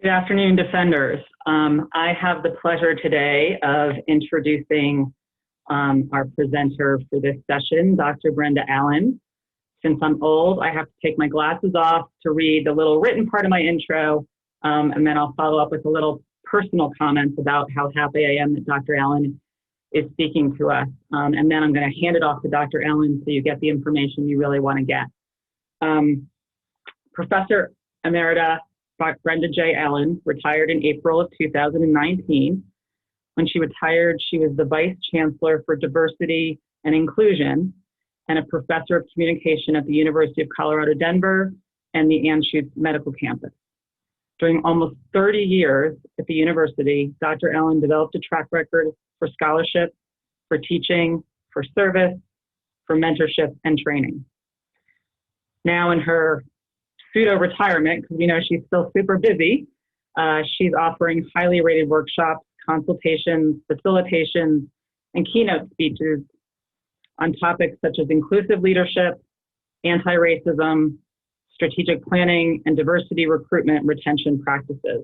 Good afternoon, Defenders. I have the pleasure today of introducing our presenter for this session, Dr. Brenda Allen. Since I'm old, I have to take my glasses off to read the little written part of my intro, and then I'll follow up with a little personal comments about how happy I am that Dr. Allen is speaking to us. And then I'm going to hand it off to Dr. Allen so you get the information you really want to get. Professor Emerita Brenda J. Allen retired in April of 2019. When she retired, she was the Vice Chancellor for Diversity and Inclusion and a Professor of Communication at the University of Colorado, Denver, and the Anschutz Medical Campus. During almost 30 years at the university, Dr. Allen developed a track record for scholarship, for teaching, for service, for mentorship and training. Now in her pseudo-retirement, because we know she's still super busy, she's offering highly rated workshops, consultations, facilitations, and keynote speeches on topics such as inclusive leadership, anti-racism, strategic planning, and diversity recruitment retention practices.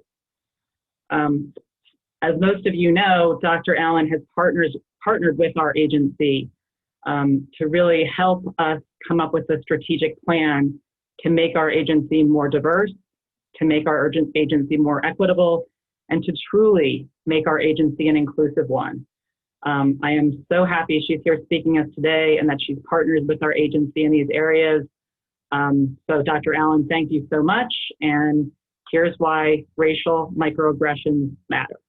As most of you know, Dr. Allen has partnered with our agency to really help us come up with a strategic plan to make our agency more diverse, to make our agency more equitable, and to truly make our agency an inclusive one. I am so happy she's here speaking us today and that she's partnered with our agency in these areas. So Dr. Allen, thank you so much. And here's why racial microaggressions matter.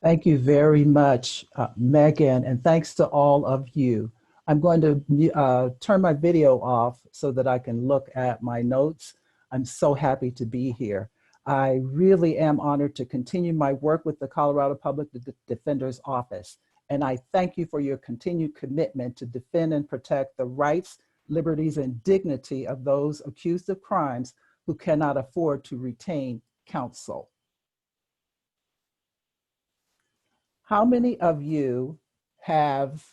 Thank you very much, Megan, and thanks to all of you. I'm going to turn my video off so that I can look at my notes. I'm so happy to be here. I really am honored to continue my work with the Colorado Public Defender's Office, and I thank you for your continued commitment to defend and protect the rights, liberties, and dignity of those accused of crimes who cannot afford to retain counsel. How many of you have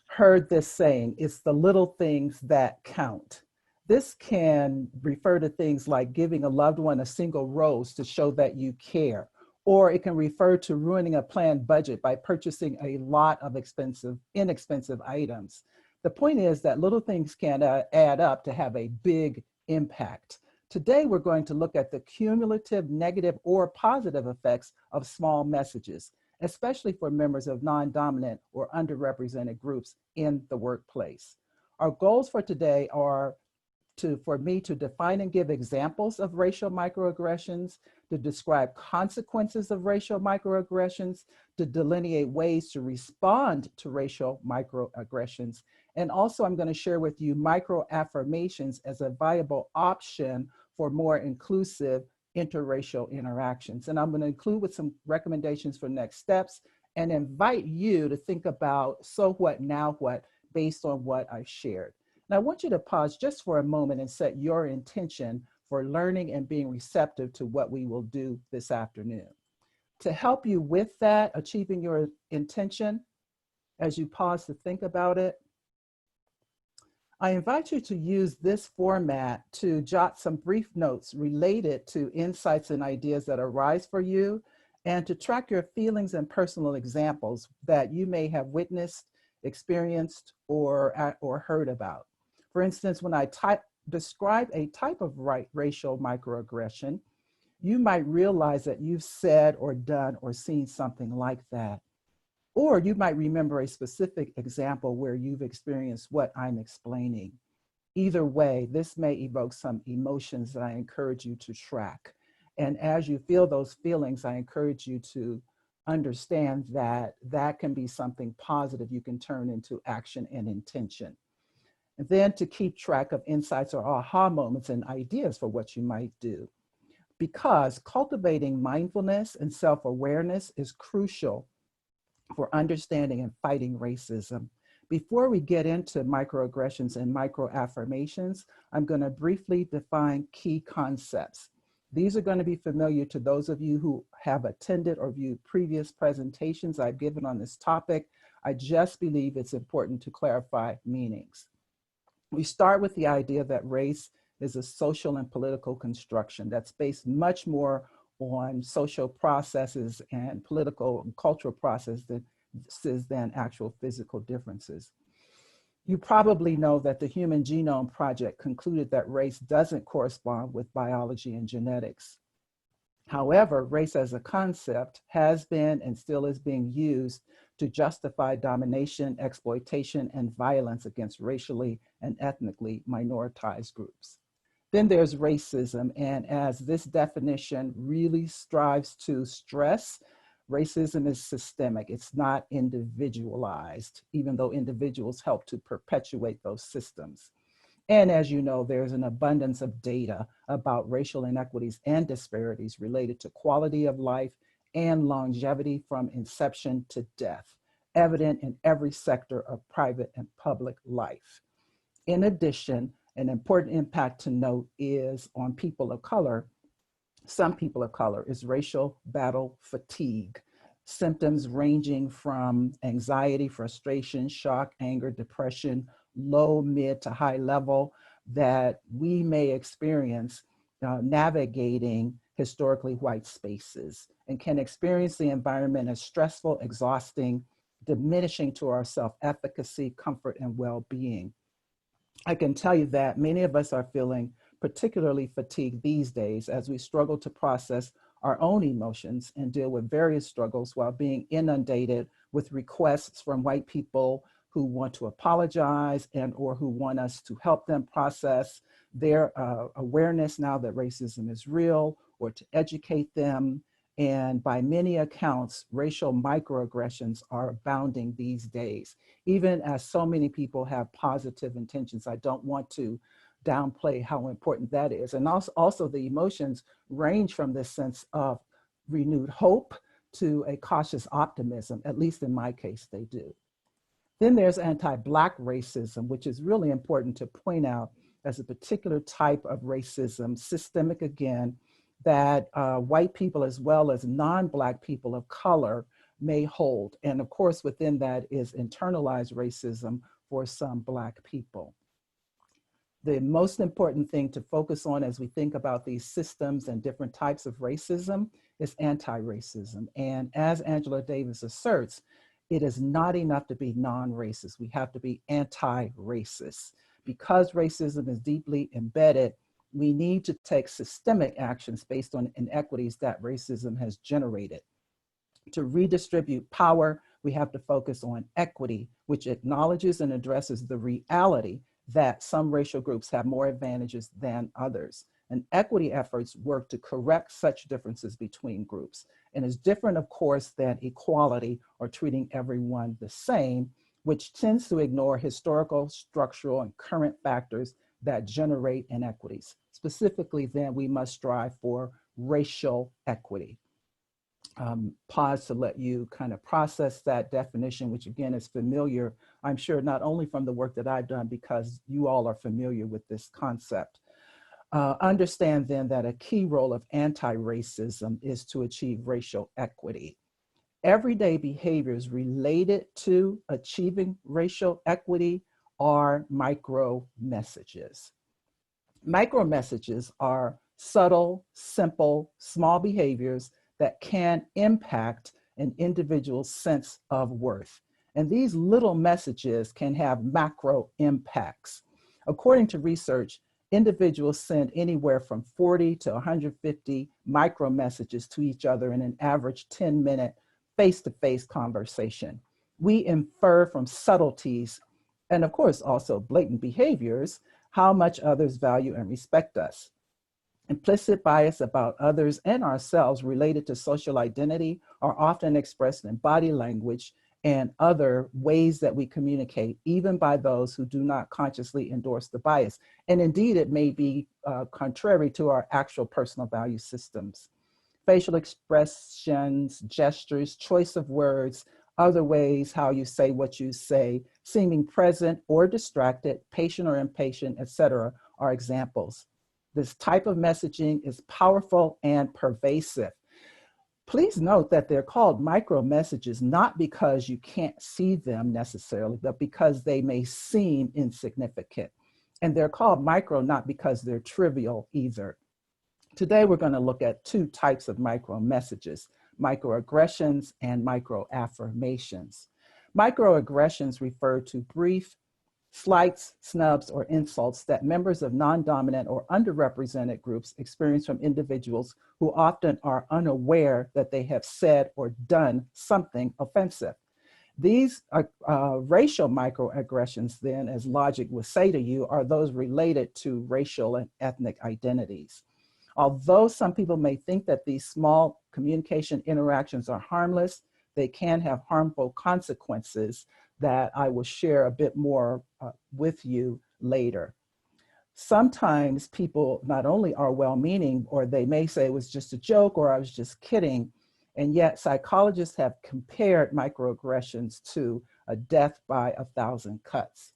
heard this saying, it's the little things that count? This can refer to things like giving a loved one a single rose to show that you care, or it can refer to ruining a planned budget by purchasing a lot of inexpensive items. The point is that little things can add up to have a big impact. Today, we're going to look at the cumulative negative or positive effects of small messages, especially for members of non-dominant or underrepresented groups in the workplace. Our goals for today are for me to define and give examples of racial microaggressions, to describe consequences of racial microaggressions, to delineate ways to respond to racial microaggressions. And also I'm going to share with you micro-affirmations as a viable option for more inclusive interracial interactions. And I'm going to include with some recommendations for next steps and invite you to think about so what, now what, based on what I've shared. And I want you to pause just for a moment and set your intention for learning and being receptive to what we will do this afternoon. To help you with that, achieving your intention, as you pause to think about it, I invite you to use this format to jot some brief notes related to insights and ideas that arise for you, and to track your feelings and personal examples that you may have witnessed, experienced, or heard about. For instance, when I describe a type of racial microaggression, you might realize that you've said or done or seen something like that. Or you might remember a specific example where you've experienced what I'm explaining. Either way, this may evoke some emotions that I encourage you to track. And as you feel those feelings, I encourage you to understand that that can be something positive you can turn into action and intention. And then to keep track of insights or aha moments and ideas for what you might do. Because cultivating mindfulness and self-awareness is crucial for understanding and fighting racism. Before we get into microaggressions and micro-affirmations, I'm going to briefly define key concepts. These are going to be familiar to those of you who have attended or viewed previous presentations I've given on this topic. I just believe it's important to clarify meanings. We start with the idea that race is a social and political construction that's based much more on social processes and political and cultural processes than actual physical differences. You probably know that the Human Genome Project concluded that race doesn't correspond with biology and genetics. However, race as a concept has been and still is being used to justify domination, exploitation, and violence against racially and ethnically minoritized groups. Then there's racism, and as this definition really strives to stress, racism is systemic. It's not individualized, even though individuals help to perpetuate those systems. And as you know, there's an abundance of data about racial inequities and disparities related to quality of life and longevity from inception to death, evident in every sector of private and public life. In addition, an important impact to note is on people of color. Some people of color is racial battle fatigue, symptoms ranging from anxiety, frustration, shock, anger, depression, low, mid to high level that we may experience navigating historically white spaces, and can experience the environment as stressful, exhausting, diminishing to our self-efficacy, comfort, and well-being. I can tell you that many of us are feeling particularly fatigued these days as we struggle to process our own emotions and deal with various struggles while being inundated with requests from white people who want to apologize and or who want us to help them process their awareness now that racism is real, or to educate them. And by many accounts, racial microaggressions are abounding these days, even as so many people have positive intentions. I don't want to downplay how important that is. And also the emotions range from this sense of renewed hope to a cautious optimism, at least in my case, they do. Then there's anti-Black racism, which is really important to point out as a particular type of racism, systemic again, that white people as well as non-Black people of color may hold. And of course, within that is internalized racism for some Black people. The most important thing to focus on as we think about these systems and different types of racism is anti-racism. And as Angela Davis asserts, it is not enough to be non-racist. We have to be anti-racist. Because racism is deeply embedded, we need to take systemic actions based on inequities that racism has generated. To redistribute power, we have to focus on equity, which acknowledges and addresses the reality that some racial groups have more advantages than others. And equity efforts work to correct such differences between groups, and is different, of course, than equality or treating everyone the same, which tends to ignore historical, structural, and current factors that generate inequities. Specifically, then, we must strive for racial equity. Pause to let you kind of process that definition, which again is familiar, I'm sure, not only from the work that I've done, because you all are familiar with this concept. Understand then that a key role of anti-racism is to achieve racial equity. Everyday behaviors related to achieving racial equity are micro messages. Micro messages are subtle, simple, small behaviors that can impact an individual's sense of worth. And these little messages can have macro impacts. According to research, individuals send anywhere from 40 to 150 micro messages to each other in an average 10-minute face-to-face conversation. We infer from subtleties, and of course also blatant behaviors, how much others value and respect us. Implicit bias about others and ourselves related to social identity are often expressed in body language and other ways that we communicate, even by those who do not consciously endorse the bias. And indeed, it may be contrary to our actual personal value systems. Facial expressions, gestures, choice of words, other ways how you say what you say, seeming present or distracted, patient or impatient, etc., are examples. This type of messaging is powerful and pervasive. Please note that they're called micro messages, not because you can't see them necessarily, but because they may seem insignificant. And they're called micro not because they're trivial either. Today, we're going to look at two types of micro messages, microaggressions and micro-affirmations. Microaggressions refer to brief slights, snubs, or insults that members of non-dominant or underrepresented groups experience from individuals who often are unaware that they have said or done something offensive. These racial microaggressions, then, as logic would say to you, are those related to racial and ethnic identities. Although some people may think that these small communication interactions are harmless, they can have harmful consequences that I will share a bit more with you later. Sometimes people not only are well-meaning, or they may say it was just a joke or I was just kidding, and yet psychologists have compared microaggressions to a death by 1,000 cuts.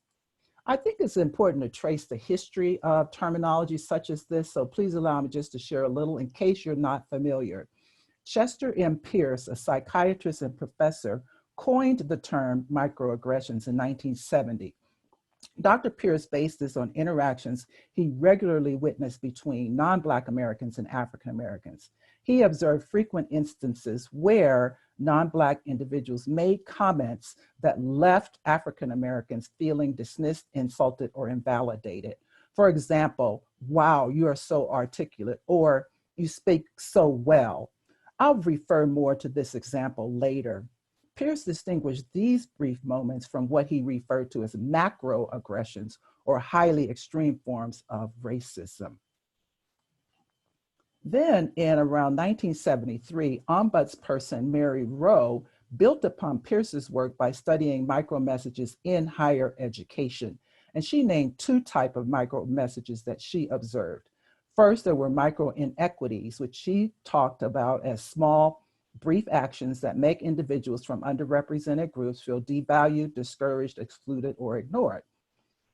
I think it's important to trace the history of terminology such as this, so please allow me just to share a little in case you're not familiar. Chester M. Pierce, a psychiatrist and professor, coined the term microaggressions in 1970. Dr. Pierce based this on interactions he regularly witnessed between non-Black Americans and African Americans. He observed frequent instances where non-Black individuals made comments that left African Americans feeling dismissed, insulted, or invalidated. For example, "Wow, you are so articulate," or "You speak so well." I'll refer more to this example later. Pierce distinguished these brief moments from what he referred to as macroaggressions, or highly extreme forms of racism. Then in around 1973, ombudsperson Mary Rowe built upon Pierce's work by studying micromessages in higher education. And she named two types of micromessages that she observed. First, there were micro inequities, which she talked about as small, brief actions that make individuals from underrepresented groups feel devalued, discouraged, excluded, or ignored.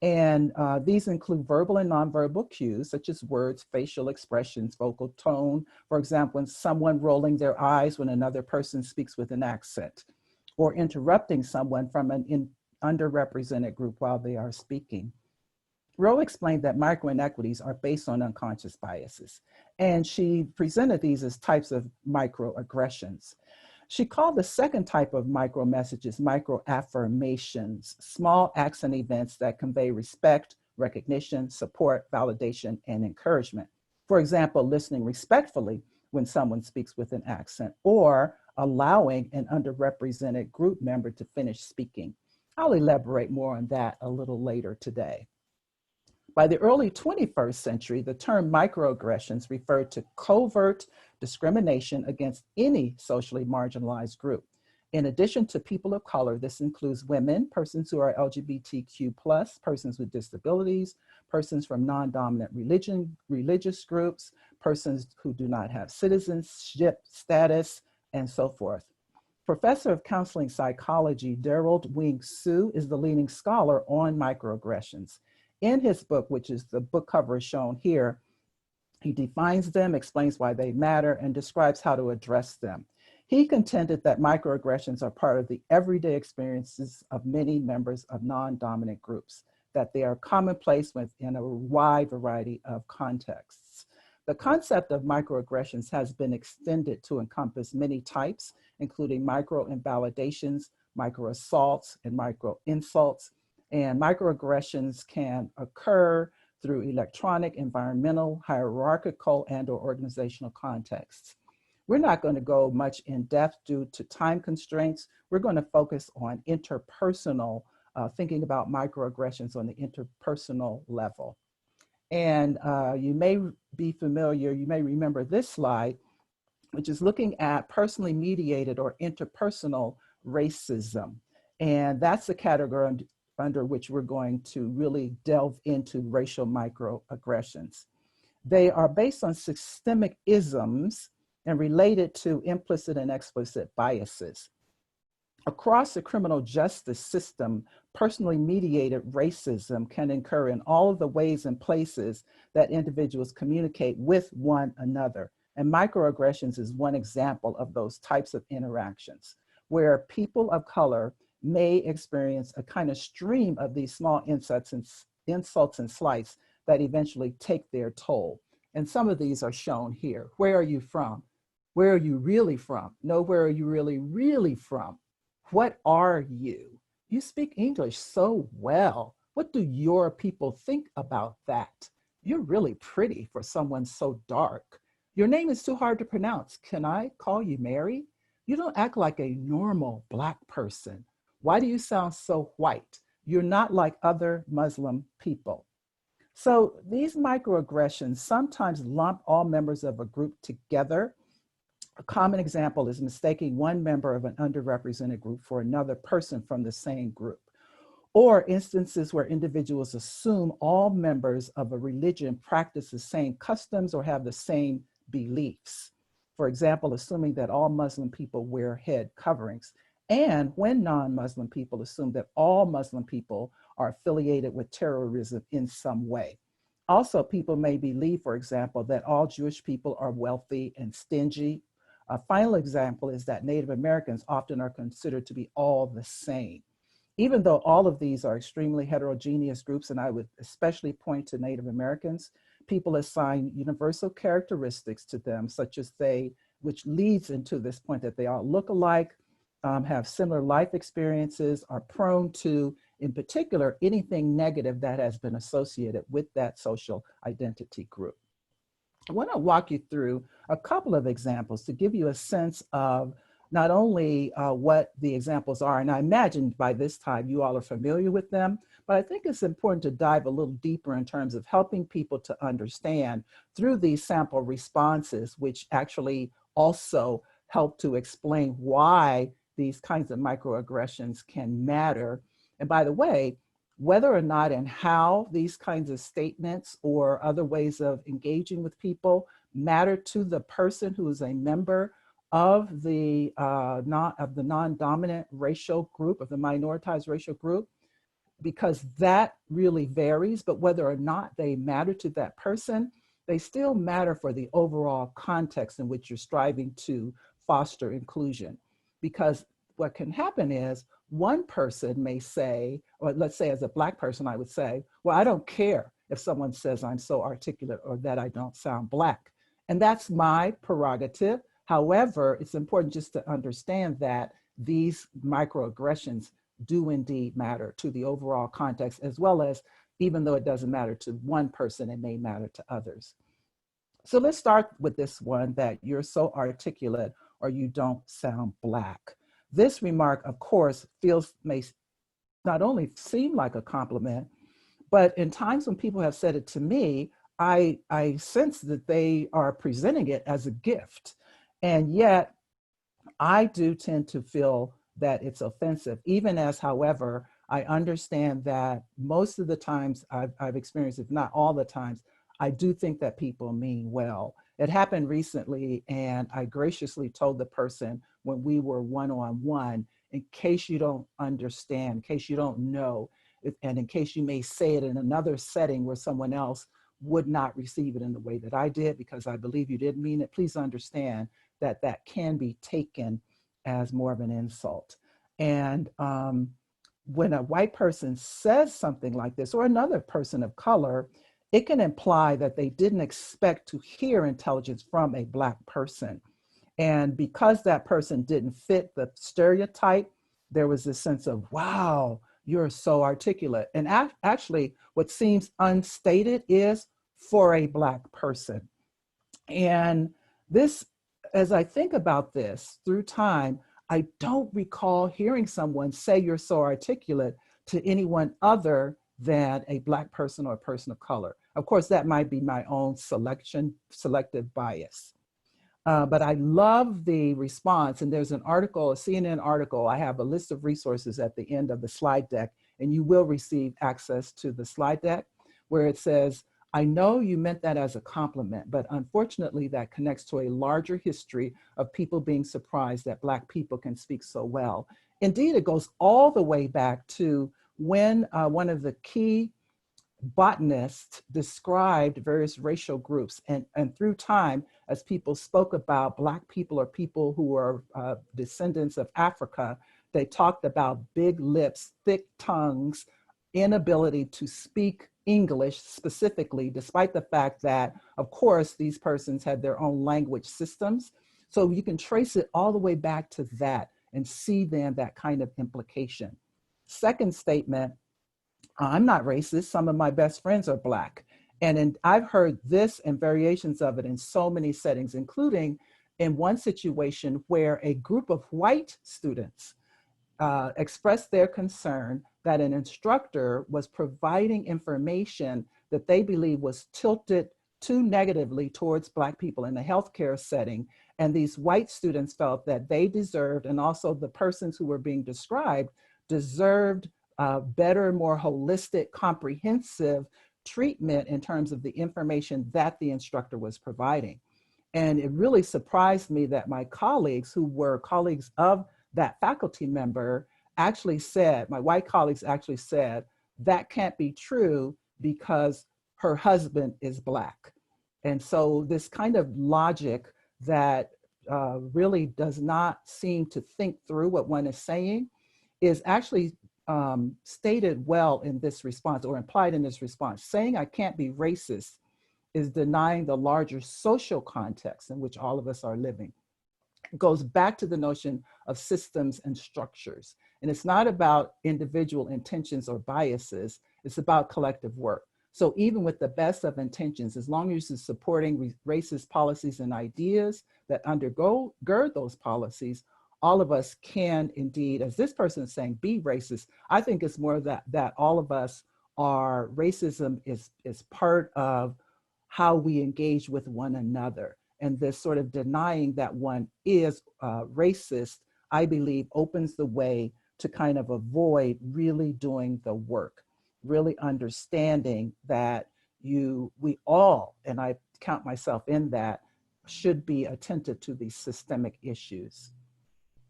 And these include verbal and nonverbal cues, such as words, facial expressions, vocal tone. For example, when someone rolling their eyes when another person speaks with an accent, or interrupting someone from an underrepresented group while they are speaking. Rowe explained that micro-inequities are based on unconscious biases, and she presented these as types of microaggressions. She called the second type of micro messages micro-affirmations, small acts and events that convey respect, recognition, support, validation, and encouragement. For example, listening respectfully when someone speaks with an accent, or allowing an underrepresented group member to finish speaking. I'll elaborate more on that a little later today. By the early 21st century, the term microaggressions referred to covert discrimination against any socially marginalized group. In addition to people of color, this includes women, persons who are LGBTQ+, persons with disabilities, persons from non-dominant religious groups, persons who do not have citizenship status, and so forth. Professor of Counseling Psychology, Daryl Wing Su, is the leading scholar on microaggressions. In his book, which is the book cover shown here, he defines them, explains why they matter, and describes how to address them. He contended that microaggressions are part of the everyday experiences of many members of non-dominant groups, that they are commonplace within a wide variety of contexts. The concept of microaggressions has been extended to encompass many types, including micro-invalidations, micro-assaults, and micro-insults. And microaggressions can occur through electronic, environmental, hierarchical, and/or organizational contexts. We're not going to go much in depth due to time constraints. We're going to focus on interpersonal, thinking about microaggressions on the interpersonal level. And you may be familiar, you may remember this slide, which is looking at personally mediated or interpersonal racism. And that's the category under which we're going to really delve into racial microaggressions. They are based on systemic isms and related to implicit and explicit biases. Across the criminal justice system, personally mediated racism can occur in all of the ways and places that individuals communicate with one another. And microaggressions is one example of those types of interactions, where people of color may experience a kind of stream of these small insults insults and slights that eventually take their toll. And some of these are shown here. Where are you from? Where are you really from? No, where are you really, really from? What are you? You speak English so well. What do your people think about that? You're really pretty for someone so dark. Your name is too hard to pronounce. Can I call you Mary? You don't act like a normal Black person. Why do you sound so white? You're not like other Muslim people. So these microaggressions sometimes lump all members of a group together. A common example is mistaking one member of an underrepresented group for another person from the same group, or instances where individuals assume all members of a religion practice the same customs or have the same beliefs. For example, assuming that all Muslim people wear head coverings, and when non-Muslim people assume that all Muslim people are affiliated with terrorism in some way. Also, people may believe, for example, that all Jewish people are wealthy and stingy. A final example is that Native Americans often are considered to be all the same. Even though all of these are extremely heterogeneous groups, and I would especially point to Native Americans, people assign universal characteristics to them, such as which leads into this point that they all look alike, have similar life experiences, are prone to, in particular, anything negative that has been associated with that social identity group. I want to walk you through a couple of examples to give you a sense of not only what the examples are, and I imagine by this time you all are familiar with them, but I think it's important to dive a little deeper in terms of helping people to understand through these sample responses, which actually also help to explain why these kinds of microaggressions can matter. And by the way, whether or not and how these kinds of statements or other ways of engaging with people matter to the person who is a member of the non-dominant racial group, of the minoritized racial group, because that really varies, but whether or not they matter to that person, they still matter for the overall context in which you're striving to foster inclusion. Because what can happen is one person may say, or let's say as a Black person, I would say, well, I don't care if someone says I'm so articulate or that I don't sound Black. And that's my prerogative. However, it's important just to understand that these microaggressions do indeed matter to the overall context, as well as, even though it doesn't matter to one person, it may matter to others. So let's start with this one, that you're so articulate or you don't sound Black. This remark, of course, may not only seem like a compliment, but in times when people have said it to me, I sense that they are presenting it as a gift. And yet I do tend to feel that it's offensive, even as, however, I understand that most of the times I've experienced, if not all the times, I do think that people mean well. It happened recently, and I graciously told the person when we were one-on-one, in case you don't understand, in case you don't know, and in case you may say it in another setting where someone else would not receive it in the way that I did, because I believe you didn't mean it, please understand that that can be taken as more of an insult. And when a white person says something like this, or another person of color, it can imply that they didn't expect to hear intelligence from a Black person. And because that person didn't fit the stereotype, there was this sense of, wow, you're so articulate. And actually, what seems unstated is for a Black person. And this, as I think about this through time, I don't recall hearing someone say you're so articulate to anyone other than a Black person or a person of color. Of course, that might be my own selective bias. But I love the response, and there's an article, a CNN article. I have a list of resources at the end of the slide deck, and you will receive access to the slide deck, where it says, I know you meant that as a compliment, but unfortunately that connects to a larger history of people being surprised that Black people can speak so well. Indeed, it goes all the way back to when one of the key botanists described various racial groups, and through time, as people spoke about Black people or people who are descendants of Africa, they talked about big lips, thick tongues, inability to speak English specifically, despite the fact that, of course, these persons had their own language systems. So you can trace it all the way back to that and see then that kind of implication. Second statement, I'm not racist. Some of my best friends are Black. I've heard this and variations of it in so many settings, including in one situation where a group of white students expressed their concern that an instructor was providing information that they believe was tilted too negatively towards Black people in a healthcare setting. And these white students felt that they deserved, and also the persons who were being described deserved better, more holistic, comprehensive treatment in terms of the information that the instructor was providing. And it really surprised me that my colleagues, who were colleagues of that faculty member, actually said, my white colleagues actually said, that can't be true because her husband is Black. And so this kind of logic that really does not seem to think through what one is saying is actually stated well in this response, or implied in this response. Saying I can't be racist is denying the larger social context in which all of us are living. It goes back to the notion of systems and structures. And it's not about individual intentions or biases, it's about collective work. So even with the best of intentions, as long as you're supporting racist policies and ideas that undergird those policies, all of us can indeed, as this person is saying, be racist. I think it's more that all of us are, racism is part of how we engage with one another. And this sort of denying that one is racist, I believe, opens the way to kind of avoid really doing the work, really understanding that we all, and I count myself in that, should be attentive to these systemic issues.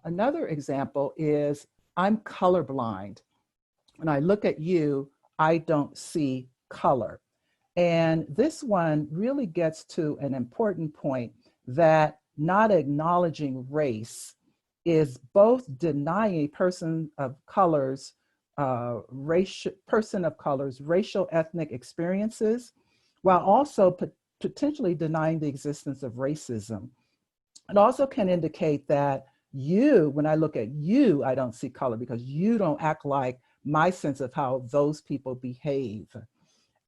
Another example is I'm colorblind. When I look at you, I don't see color. And this one really gets to an important point, that not acknowledging race is both denying a person of color's racial ethnic experiences, while also potentially denying the existence of racism. It also can indicate that when I look at you, I don't see color because you don't act like my sense of how those people behave.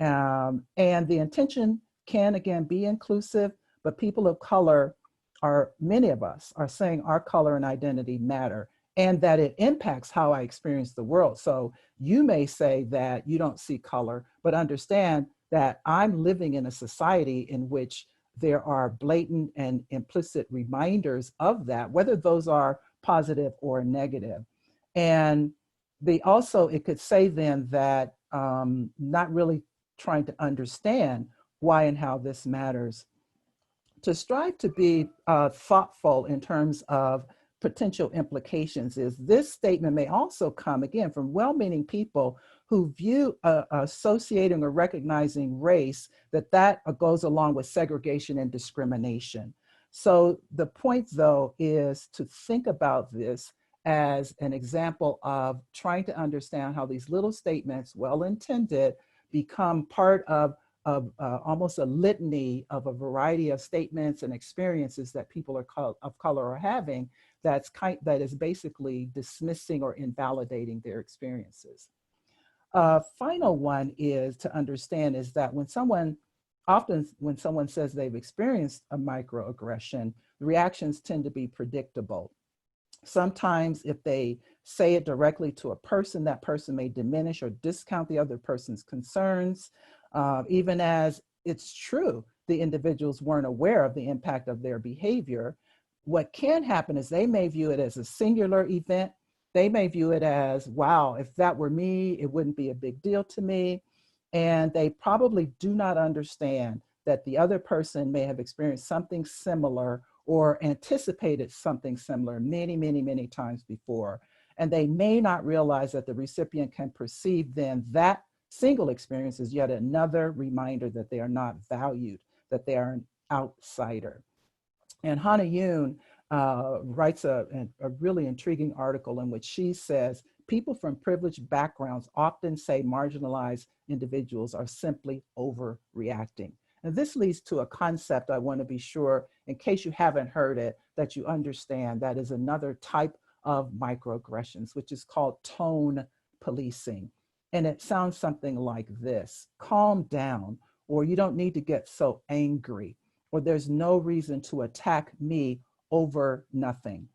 And the intention can, again, be inclusive, but people of color many of us are saying our color and identity matter, and that it impacts how I experience the world. So you may say that you don't see color, but understand that I'm living in a society in which there are blatant and implicit reminders of that, whether those are positive or negative. And it could say then that not really trying to understand why and how this matters. To strive to be thoughtful in terms of potential implications is this statement may also come, again, from well-meaning people who view associating or recognizing race, that goes along with segregation and discrimination. So the point, though, is to think about this as an example of trying to understand how these little statements, well-intended, become part of almost a litany of a variety of statements and experiences that people of color are having, that is basically dismissing or invalidating their experiences. Final one is to understand is that when someone says they've experienced a microaggression, the reactions tend to be predictable. Sometimes if they say it directly to a person, that person may diminish or discount the other person's concerns, even as it's true the individuals weren't aware of the impact of their behavior. What can happen is they may view it as a singular event. They may view it as, wow, if that were me, it wouldn't be a big deal to me. And they probably do not understand that the other person may have experienced something similar or anticipated something similar many, many, many times before. And they may not realize that the recipient can perceive then that single experience as yet another reminder that they are not valued, that they are an outsider. And Hannah Yoon writes a really intriguing article in which she says people from privileged backgrounds often say marginalized individuals are simply overreacting. And this leads to a concept I want to be sure, in case you haven't heard it, that you understand that is another type of microaggressions, which is called tone policing. And it sounds something like this: calm down, or you don't need to get so angry, or there's no reason to attack me over nothing.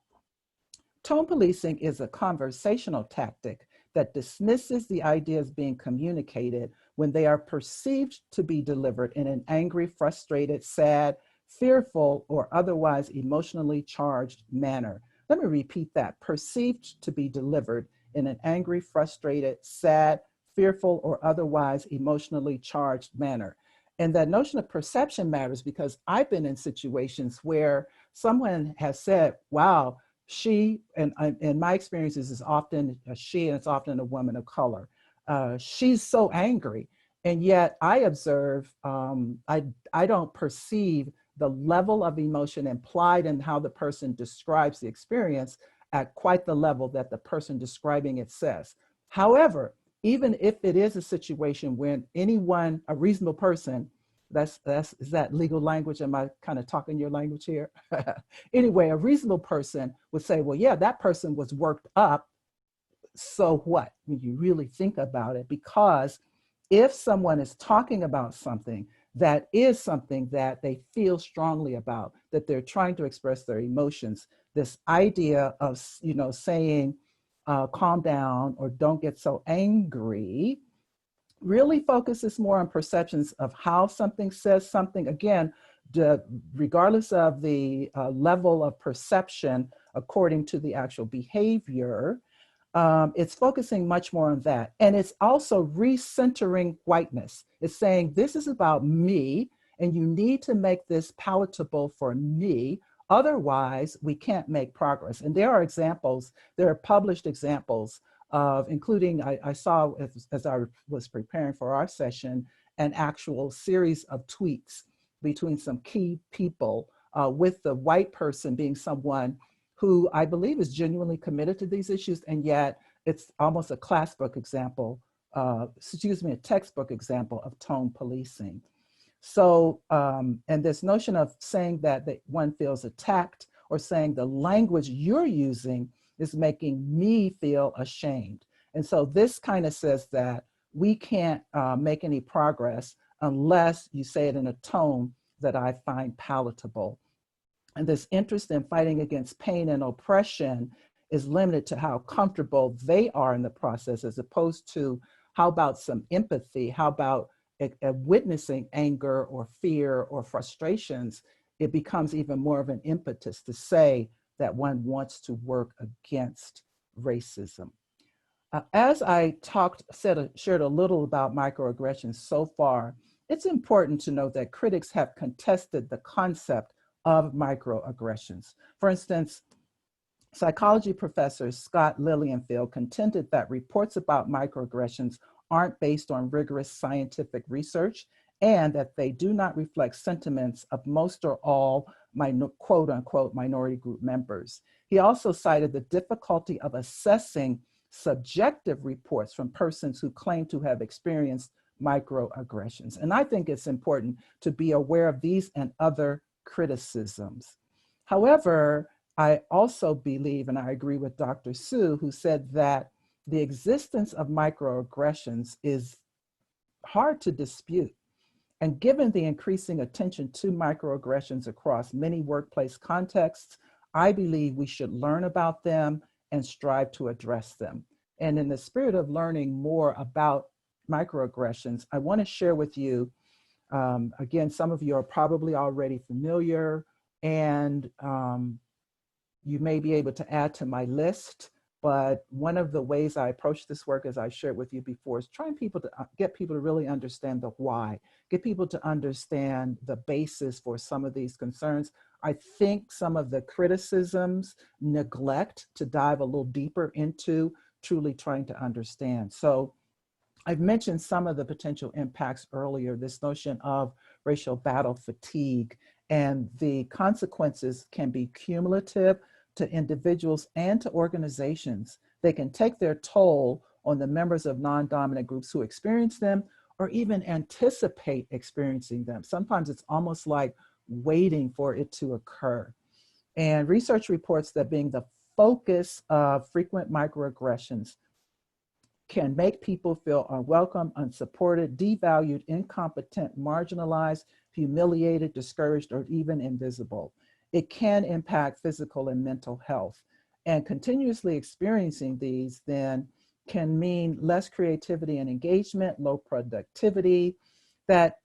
Tone policing is a conversational tactic that dismisses the ideas being communicated when they are perceived to be delivered in an angry, frustrated, sad, fearful, or otherwise emotionally charged manner. Let me repeat that: perceived to be delivered in an angry, frustrated, sad, fearful, or otherwise emotionally charged manner. And that notion of perception matters because I've been in situations where someone has said, wow, she, and in my experiences, is often a she, and it's often a woman of color. She's so angry. And yet I observe, I don't perceive the level of emotion implied in how the person describes the experience at quite the level that the person describing it says. However, even if it is a situation when anyone, a reasonable person, is that legal language? Am I kind of talking your language here? Anyway, a reasonable person would say, well, yeah, that person was worked up. So what? When you really think about it, because if someone is talking about something that is something that they feel strongly about, that they're trying to express their emotions, this idea of, saying, calm down or don't get so angry, really focuses more on perceptions of how something says something. Again, regardless of the level of perception according to the actual behavior, it's focusing much more on that. And it's also recentering whiteness. It's saying, this is about me, and you need to make this palatable for me. Otherwise, we can't make progress. And there are examples, there are published examples of, including, I saw as I was preparing for our session, an actual series of tweets between some key people, with the white person being someone who I believe is genuinely committed to these issues, and yet it's almost a textbook example of tone policing. So, and this notion of saying that one feels attacked, or saying the language you're using is making me feel ashamed. And so this kind of says that we can't make any progress unless you say it in a tone that I find palatable. And this interest in fighting against pain and oppression is limited to how comfortable they are in the process, as opposed to how about some empathy, how about witnessing anger or fear or frustrations. It becomes even more of an impetus to say that one wants to work against racism. As I shared a little about microaggressions so far, it's important to note that critics have contested the concept of microaggressions. For instance, psychology professor Scott Lilienfeld contended that reports about microaggressions aren't based on rigorous scientific research, and that they do not reflect sentiments of most or all quote unquote minority group members. He also cited the difficulty of assessing subjective reports from persons who claim to have experienced microaggressions. And I think it's important to be aware of these and other criticisms. However, I also believe, and I agree with Dr. Sue, who said that the existence of microaggressions is hard to dispute. And given the increasing attention to microaggressions across many workplace contexts, I believe we should learn about them and strive to address them. And in the spirit of learning more about microaggressions, I want to share with you, again, some of you are probably already familiar, and you may be able to add to my list. But one of the ways I approach this work, as I shared with you before, is trying to get people to really understand the why, get people to understand the basis for some of these concerns. I think some of the criticisms neglect to dive a little deeper into truly trying to understand. So I've mentioned some of the potential impacts earlier, this notion of racial battle fatigue, and the consequences can be cumulative to individuals and to organizations They can take their toll on the members of non-dominant groups who experience them or even anticipate experiencing them. Sometimes it's almost like waiting for it to occur. And research reports that being the focus of frequent microaggressions can make people feel unwelcome, unsupported, devalued, incompetent, marginalized, humiliated, discouraged, or even invisible. It can impact physical and mental health. And continuously experiencing these then can mean less creativity and engagement, low productivity, that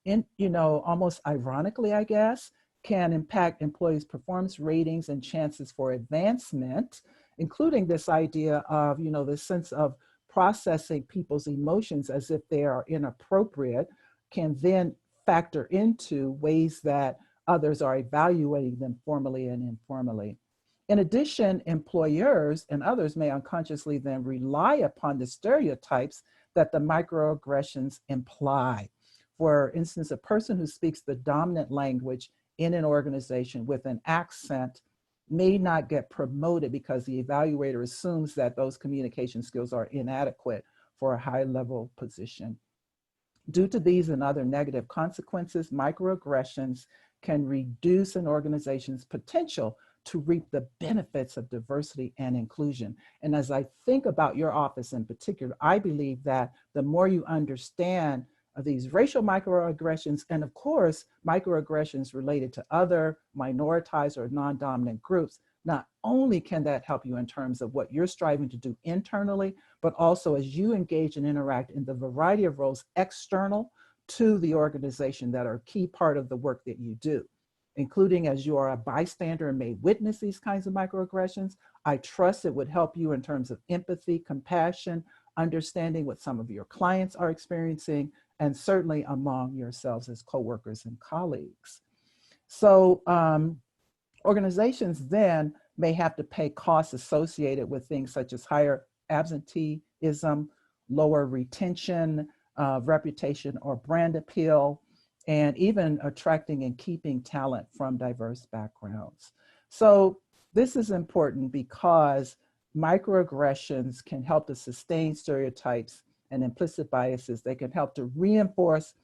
almost ironically, I guess, can impact employees' performance ratings and chances for advancement, including this idea of, the sense of processing people's emotions as if they are inappropriate, can then factor into ways that others are evaluating them formally and informally. In addition, employers and others may unconsciously then rely upon the stereotypes that the microaggressions imply. For instance, a person who speaks the dominant language in an organization with an accent may not get promoted because the evaluator assumes that those communication skills are inadequate for a high-level position. Due to these and other negative consequences, microaggressions can reduce an organization's potential to reap the benefits of diversity and inclusion. And as I think about your office in particular, I believe that the more you understand these racial microaggressions, and of course, microaggressions related to other minoritized or non-dominant groups, not only can that help you in terms of what you're striving to do internally, but also as you engage and interact in the variety of roles external to the organization that are a key part of the work that you do, including as you are a bystander and may witness these kinds of microaggressions. I trust it would help you in terms of empathy, compassion, understanding what some of your clients are experiencing, and certainly among yourselves as coworkers and colleagues. So organizations then may have to pay costs associated with things such as higher absenteeism, lower retention, reputation or brand appeal, and even attracting and keeping talent from diverse backgrounds. So this is important because microaggressions can help to sustain stereotypes and implicit biases. They can help to reinforce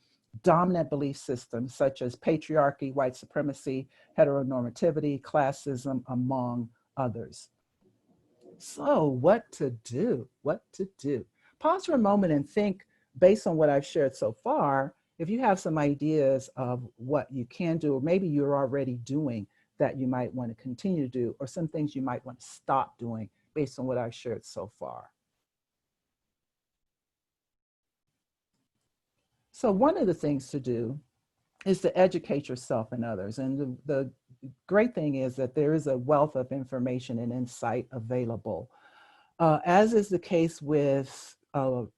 dominant belief systems such as patriarchy, white supremacy, heteronormativity, classism, among others. So what to do? What to do? Pause for a moment and think, based on what I've shared so far, if you have some ideas of what you can do, or maybe you're already doing that you might want to continue to do, or some things you might want to stop doing based on what I've shared so far. So one of the things to do is to educate yourself and others. And the great thing is that there is a wealth of information and insight available. As is the case with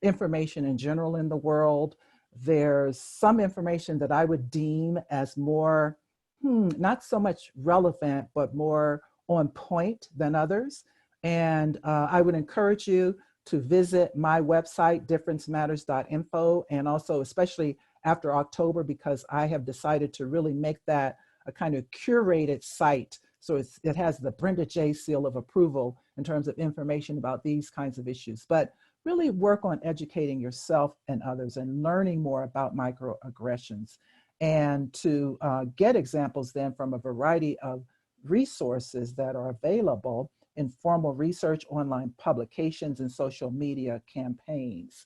information in general in the world, there's some information that I would deem as more, not so much relevant, but more on point than others. And I would encourage you to visit my website, differencematters.info, and also especially after October, because I have decided to really make that a kind of curated site. So it has the Brenda J. seal of approval in terms of information about these kinds of issues. But really work on educating yourself and others and learning more about microaggressions, and to get examples then from a variety of resources that are available in formal research, online publications, and social media campaigns.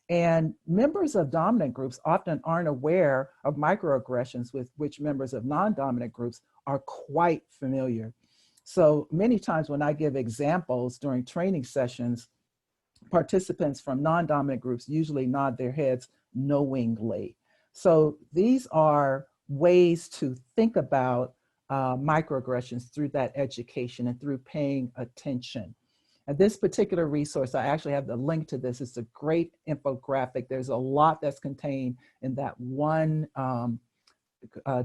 And members of dominant groups often aren't aware of microaggressions with which members of non-dominant groups are quite familiar. So many times when I give examples during training sessions, participants from non-dominant groups usually nod their heads knowingly. So these are ways to think about microaggressions through that education and through paying attention. And this particular resource, I actually have the link to this. It's a great infographic. There's a lot that's contained in that one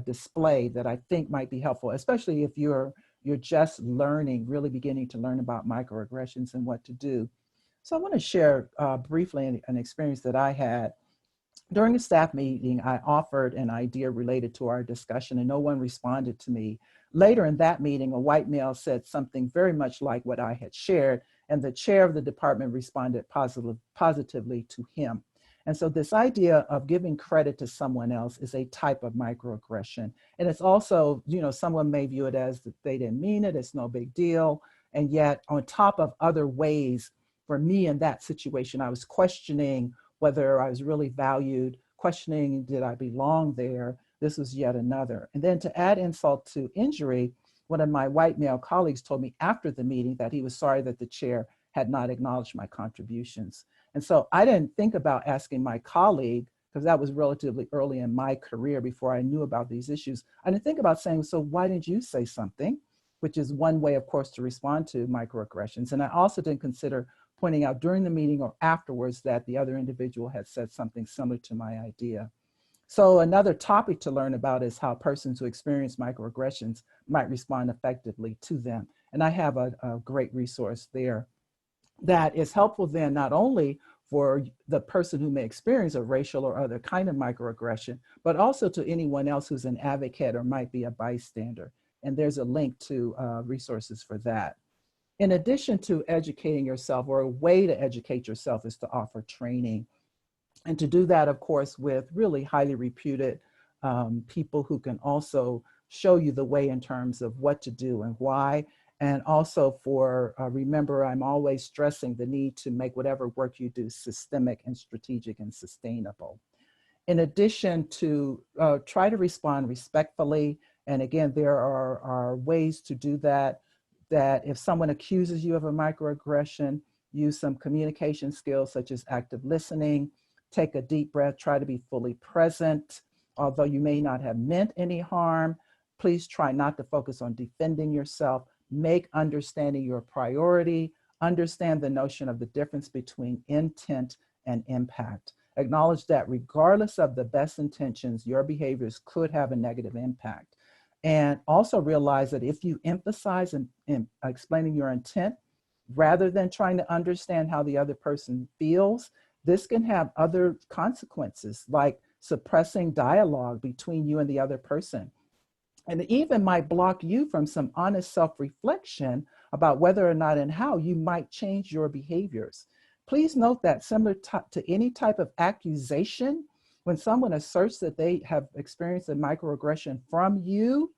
display that I think might be helpful, especially if you're just learning, really beginning to learn about microaggressions and what to do. So I want to share briefly an experience that I had. During a staff meeting, I offered an idea related to our discussion and no one responded to me. Later in that meeting, a white male said something very much like what I had shared, and the chair of the department responded positively to him. And so this idea of giving credit to someone else is a type of microaggression. And it's also, someone may view it as that they didn't mean it, it's no big deal. And yet on top of other ways, for me in that situation, I was questioning whether I was really valued, questioning did I belong there. This was yet another. And then to add insult to injury, one of my white male colleagues told me after the meeting that he was sorry that the chair had not acknowledged my contributions. And so I didn't think about asking my colleague, because that was relatively early in my career before I knew about these issues. I didn't think about saying, so why didn't you say something? Which is one way, of course, to respond to microaggressions. And I also didn't consider pointing out during the meeting or afterwards that the other individual had said something similar to my idea. So another topic to learn about is how persons who experience microaggressions might respond effectively to them. And I have a great resource there that is helpful then not only for the person who may experience a racial or other kind of microaggression, but also to anyone else who's an advocate or might be a bystander. And there's a link to resources for that. In addition to educating yourself, or a way to educate yourself is to offer training. And to do that, of course, with really highly reputed people who can also show you the way in terms of what to do and why. And also for, remember, I'm always stressing the need to make whatever work you do systemic and strategic and sustainable. In addition to try to respond respectfully. And again, there are ways to do that, that if someone accuses you of a microaggression, use some communication skills such as active listening, take a deep breath, try to be fully present. Although you may not have meant any harm, please try not to focus on defending yourself. Make understanding your priority, understand the notion of the difference between intent and impact. Acknowledge that regardless of the best intentions, your behaviors could have a negative impact. And also realize that if you emphasize in explaining your intent, rather than trying to understand how the other person feels, this can have other consequences, like suppressing dialogue between you and the other person. And it even might block you from some honest self-reflection about whether or not and how you might change your behaviors. Please note that similar to any type of accusation, when someone asserts that they have experienced a microaggression from you,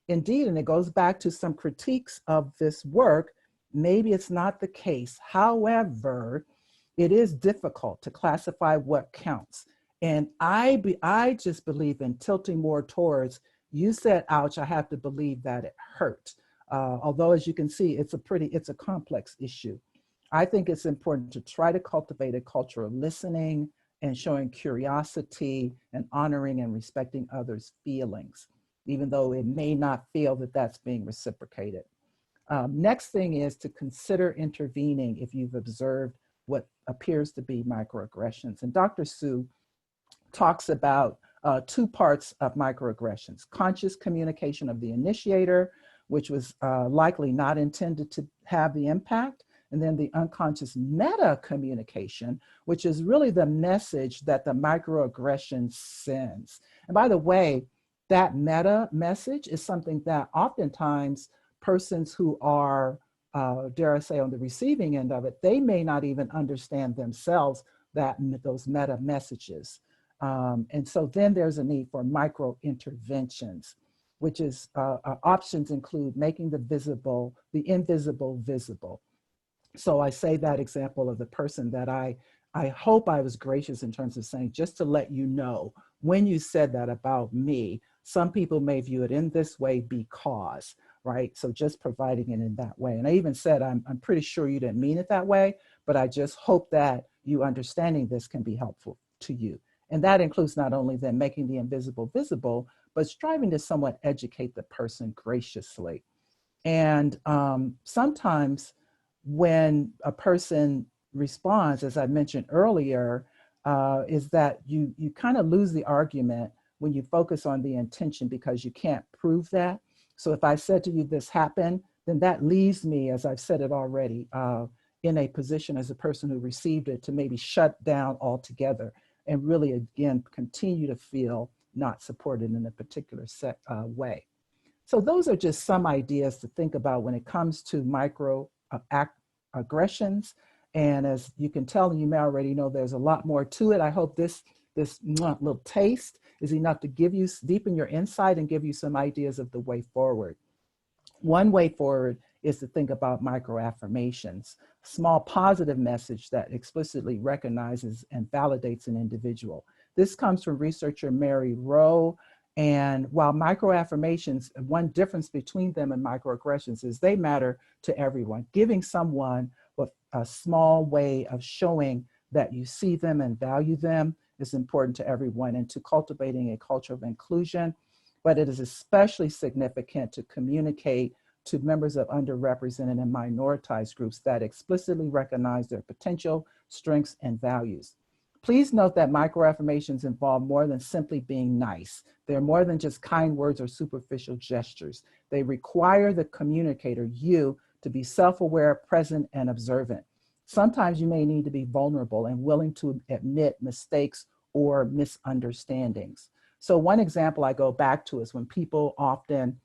indeed, and it goes back to some critiques of this work, maybe it's not the case. However, it is difficult to classify what counts. And I just believe in tilting more towards, you said, ouch, I have to believe that it hurt. Although, as you can see, it's a complex issue. I think it's important to try to cultivate a culture of listening and showing curiosity and honoring and respecting others' feelings, even though it may not feel that that's being reciprocated. Next thing is to consider intervening if you've observed what appears to be microaggressions. And Dr. Sue talks about two parts of microaggressions: conscious communication of the initiator, which was likely not intended to have the impact, and then the unconscious meta communication, which is really the message that the microaggression sends. And by the way, that meta message is something that oftentimes persons who are, dare I say, on the receiving end of it, they may not even understand themselves that those meta messages. And so then there's a need for micro interventions, which is options include making the invisible visible. So I say that example of the person that I hope I was gracious in terms of saying, just to let you know, when you said that about me, some people may view it in this way because, right? So just providing it in that way. And I even said, I'm pretty sure you didn't mean it that way, but I just hope that you understanding this can be helpful to you. And that includes not only then making the invisible visible, but striving to somewhat educate the person graciously. And sometimes when a person responds, as I mentioned earlier, is that you kind of lose the argument when you focus on the intention because you can't prove that. So if I said to you, this happened, then that leaves me, as I've said it already, in a position as a person who received it to maybe shut down altogether and really, again, continue to feel not supported in a particular way. So those are just some ideas to think about when it comes to microaggressions. And as you can tell, and you may already know, there's a lot more to it. I hope this little taste is enough to give you, deepen your insight and give you some ideas of the way forward. One way forward is to think about microaffirmations, small positive message that explicitly recognizes and validates an individual. This comes from researcher Mary Rowe. And while microaffirmations, one difference between them and microaggressions is they matter to everyone. Giving someone a small way of showing that you see them and value them is important to everyone, and to cultivating a culture of inclusion. But it is especially significant to communicate to members of underrepresented and minoritized groups that explicitly recognize their potential, strengths, and values. Please note that microaffirmations involve more than simply being nice. They're more than just kind words or superficial gestures. They require the communicator, you, to be self-aware, present, and observant. Sometimes you may need to be vulnerable and willing to admit mistakes or misunderstandings. So one example I go back to is when people often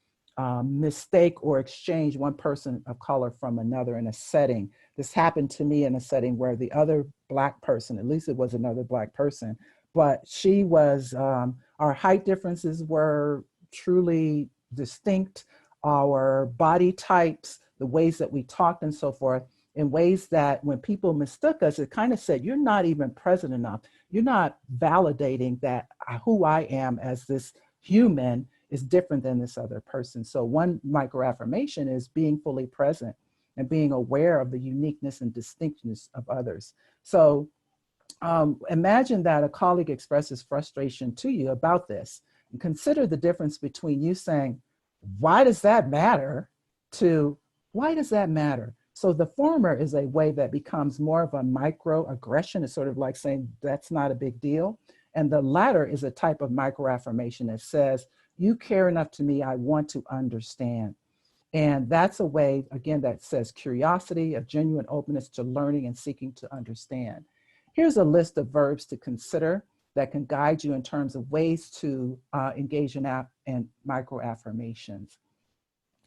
mistake or exchange one person of color from another in a setting. This happened to me in a setting where the other Black person, at least it was another Black person, but she was, our height differences were truly distinct, our body types, the ways that we talked and so forth, in ways that when people mistook us, it kind of said, you're not even present enough. You're not validating that who I am as this human is different than this other person. So one microaffirmation is being fully present and being aware of the uniqueness and distinctness of others. So imagine that a colleague expresses frustration to you about this, and consider the difference between you saying, why does that matter, to why does that matter? So the former is a way that becomes more of a microaggression. It's sort of like saying that's not a big deal. And the latter is a type of microaffirmation that says, you care enough to me, I want to understand. And that's a way, again, that says curiosity, a genuine openness to learning and seeking to understand. Here's a list of verbs to consider that can guide you in terms of ways to engage in microaffirmations.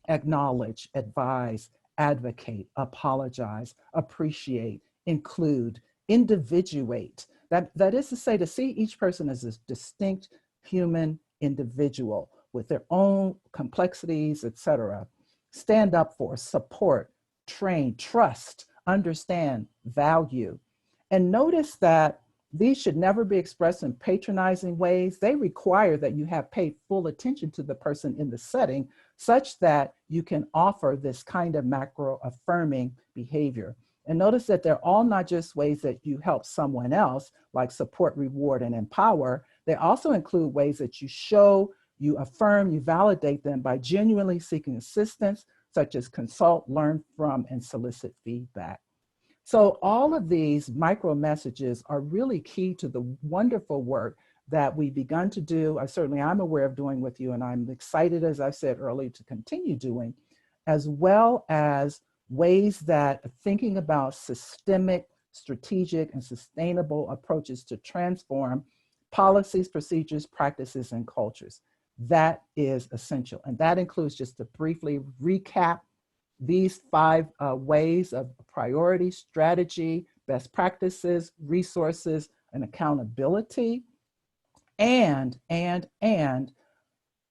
Acknowledge, advise, advocate, apologize, appreciate, include, individuate. That is to say, to see each person as a distinct human individual with their own complexities, etc. Stand up for, support, train, trust, understand, value. And notice that these should never be expressed in patronizing ways. They require that you have paid full attention to the person in the setting such that you can offer this kind of macro affirming behavior. And notice that they're all not just ways that you help someone else, like support, reward, and empower. They also include ways that you show, you affirm, you validate them by genuinely seeking assistance, such as consult, learn from, and solicit feedback. So all of these micro messages are really key to the wonderful work that we've begun to do. I'm aware of doing with you, and I'm excited, as I said earlier, to continue doing, as well as ways that thinking about systemic, strategic, and sustainable approaches to transform policies, procedures, practices, and cultures. That is essential. And that includes, just to briefly recap, these 5 ways of priority, strategy, best practices, resources, and accountability. And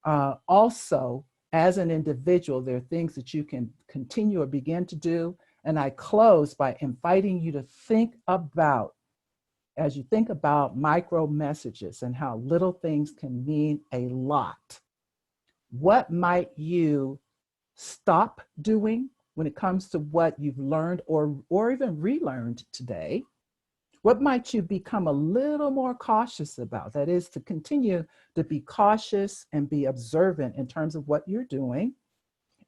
also, as an individual, there are things that you can continue or begin to do. And I close by inviting you to think about, as you think about micro messages and how little things can mean a lot, what might you stop doing when it comes to what you've learned or even relearned today? What might you become a little more cautious about? That is, to continue to be cautious and be observant in terms of what you're doing.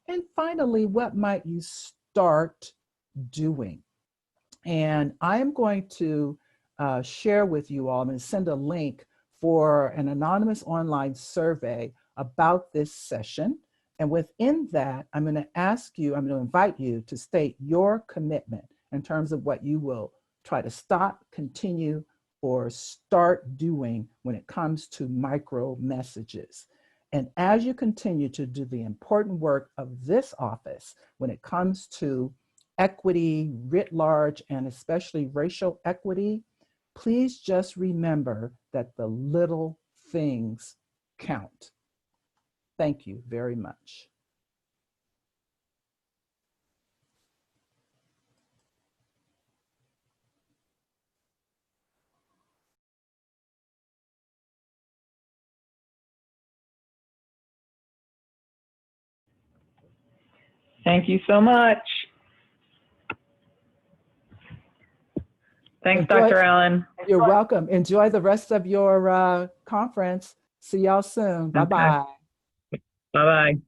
And finally, what might you start doing? And I'm going to share with you all, I'm going to send a link for an anonymous online survey about this session. And within that, I'm going to invite you to state your commitment in terms of what you will try to stop, continue, or start doing when it comes to micro messages. And as you continue to do the important work of this office when it comes to equity writ large, and especially racial equity, please just remember that the little things count. Thank you very much. Thank you so much. Thanks, Dr. Allen. You're welcome. Enjoy the rest of your conference. See y'all soon. Bye-bye. Bye-bye.